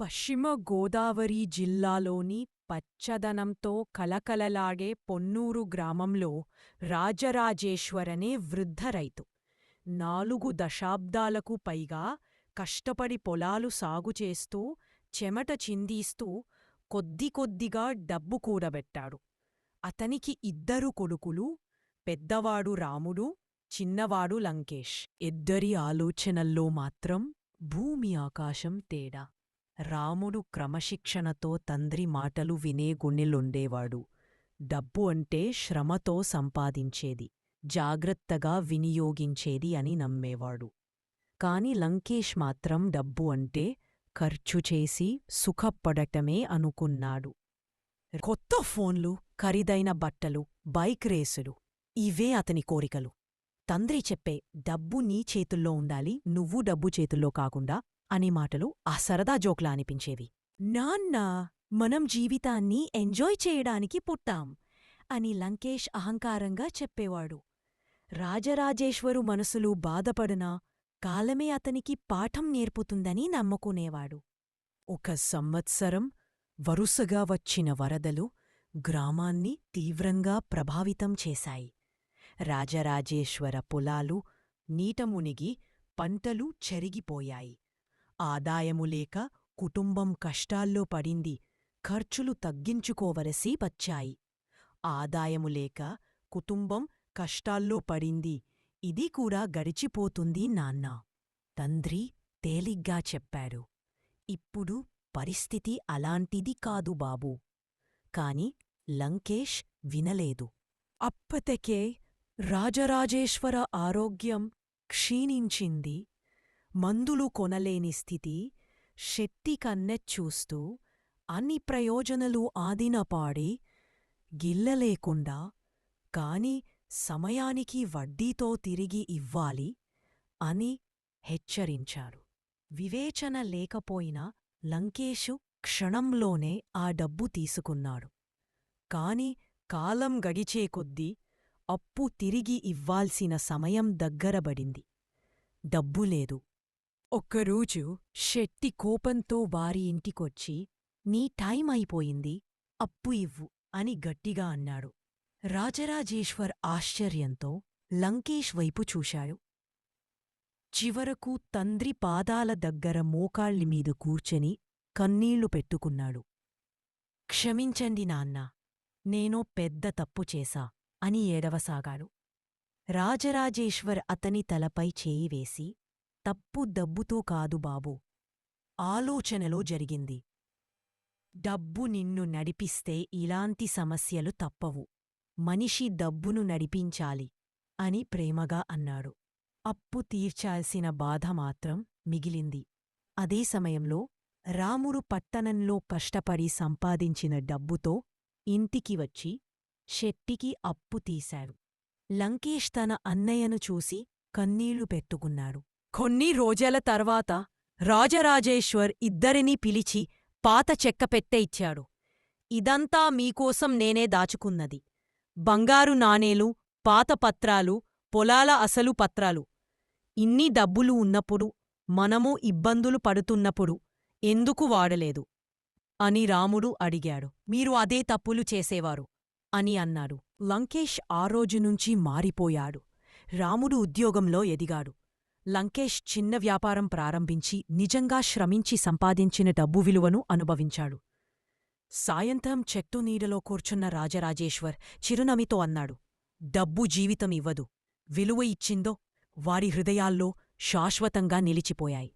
పశ్చిమ గోదావరి జిల్లాలోని పచ్చదనంతో కలకలలాడే పొన్నూరు గ్రామంలో రాజరాజేశ్వరనే వృద్ధ రైతు 4 దశాబ్దాలకు పైగా కష్టపడి పొలాలు సాగుచేస్తూ చెమట చిందిస్తూ కొద్దిగా డబ్బు కూడబెట్టాడు. అతనికి 2 కొడుకులు, పెద్దవాడు రాముడు, చిన్నవాడు లంకేష్. ఇద్దరి ఆలోచనల్లో మాత్రం భూమి ఆకాశం తేడా. రాముడు క్రమశిక్షణతో తండ్రి మాటలు వినే గుణెలుండేవాడు. డబ్బు అంటే శ్రమతో సంపాదించేది, జాగ్రత్తగా వినియోగించేది అని నమ్మేవాడు. కాని లంకేష్ మాత్రం డబ్బు అంటే ఖర్చుచేసి సుఖపడటమే అనుకున్నాడు. కొత్త ఫోన్లు, ఖరీదైన బట్టలు, బైక్ రేసులు ఇవే అతని కోరికలు. తండ్రి చెప్పే డబ్బు నీ చేతుల్లో ఉండాలి, నువ్వు డబ్బు చేతుల్లో కాకుండా అనే మాటలు ఆ సరదా జోక్లా అనిపించేవి. నాన్నా, మనం జీవితాన్ని ఎంజాయ్ చేయడానికి పుట్టాం అని లంకేష్ అహంకారంగా చెప్పేవాడు. రాజరాజేశ్వరు మనసులు బాధపడినా కాలమే అతనికి పాఠం నేర్పుతుందని నమ్ముకునేవాడు. ఒక సంవత్సరం వరుసగా వచ్చిన వరదలు గ్రామాన్ని తీవ్రంగా ప్రభావితం చేశాయి. రాజరాజేశ్వర పొలాలు నీటమునిగి పంటలు చెరిగిపోయాయి. ఆదాయము లేక కుటుంబం కష్టాల్లో పడింది. ఖర్చులు తగ్గించుకోవలసి వచ్చాయి. ఆదాయము లేక కుటుంబం కష్టాల్లో పడింది. ఇది కూడా గడిచిపోతుంది నాన్నా, తండ్రి తేలిగ్గా చెప్పాడు. ఇప్పుడు పరిస్థితి అలాంటిది కాదు బాబూ. కాని లంకేష్ వినలేదు. అప్పటికే రాజరాజేశ్వర ఆరోగ్యం క్షీణించింది. మందులు కొనలేని స్థితి. శెట్టి కన్నెచూస్తూ అన్ని ప్రయోజనాలు ఆదినపాడి గిల్లలేకుండా, కాని సమయానికి వడ్డీతో తిరిగి ఇవ్వాలి అని హెచ్చరించారు. వివేచన లేకపోయినా లంకేషు క్షణంలోనే ఆ డబ్బు తీసుకున్నాడు. కాని కాలం గడిచే కొద్దీ అప్పు తిరిగి ఇవ్వాల్సిన సమయం దగ్గరబడింది. డబ్బు లేదు. ఒక్కరోజు శెట్టి కోపంతో వారి ఇంటికొచ్చి, నీ టైం అయిపోయింది, అప్పు ఇవ్వు అని గట్టిగా అన్నాడు. రాజరాజేశ్వర్ ఆశ్చర్యంతో లంకేష్ వైపు చూశాడు. చివరకు తండ్రి పాదాల దగ్గర మోకాళ్ళమీద కూర్చొని కన్నీళ్లు పెట్టుకున్నాడు. క్షమించండి నాన్నా, నేనో పెద్ద తప్పు చేశా అని ఏడవసాగాడు. రాజరాజేశ్వర్ అతని తలపై చేయివేసి, తప్పు డబ్బుతో కాదు బాబూ, ఆలోచనలో జరిగింది. డబ్బు నిన్ను నడిపిస్తే ఇలాంటి సమస్యలు తప్పవు. మనిషి డబ్బును నడిపించాలి అని ప్రేమగా అన్నాడు. అప్పు తీర్చాల్సిన బాధ మాత్రం మిగిలింది. అదే సమయంలో రాముడు పట్టణంలో కష్టపడి సంపాదించిన డబ్బుతో ఇంటికి వచ్చి శెట్టికి అప్పు తీశాడు. లంకేష్ తన అన్నయ్యను చూసి కన్నీళ్లు పెట్టుకున్నాడు. కొన్ని రోజుల తర్వాత రాజరాజేశ్వర్ ఇద్దరినీ పిలిచి పాత చెక్కపెట్టె ఇచ్చాడు. ఇదంతా మీకోసం నేనే దాచుకున్నది. బంగారు నాణేలు, పాత పత్రాలు, పొలాల అసలు పత్రాలు. ఇన్ని డబ్బులు ఉన్నప్పుడు, మనము ఇబ్బందులు పడుతున్నప్పుడు ఎందుకు వాడలేదు అని రాముడు అడిగాడు. మీరు అదే తప్పులు చేసేవారు అని అన్నాడు. లంకేష్ ఆ రోజునుంచి మారిపోయాడు. రాముడు ఉద్యోగంలో ఎదిగాడు. లంకేష్ చిన్న వ్యాపారం ప్రారంభించి నిజంగా శ్రమించి సంపాదించిన డబ్బు విలువను అనుభవించాడు. సాయంత్రం చెట్టు నీడలో కూర్చున్న రాజరాజేశ్వర్ చిరునవ్వుతో అన్నాడు, డబ్బు జీవితం ఇవ్వదు, విలువ ఇచ్చిందో వారి హృదయాల్లో శాశ్వతంగా నిలిచిపోయాయి.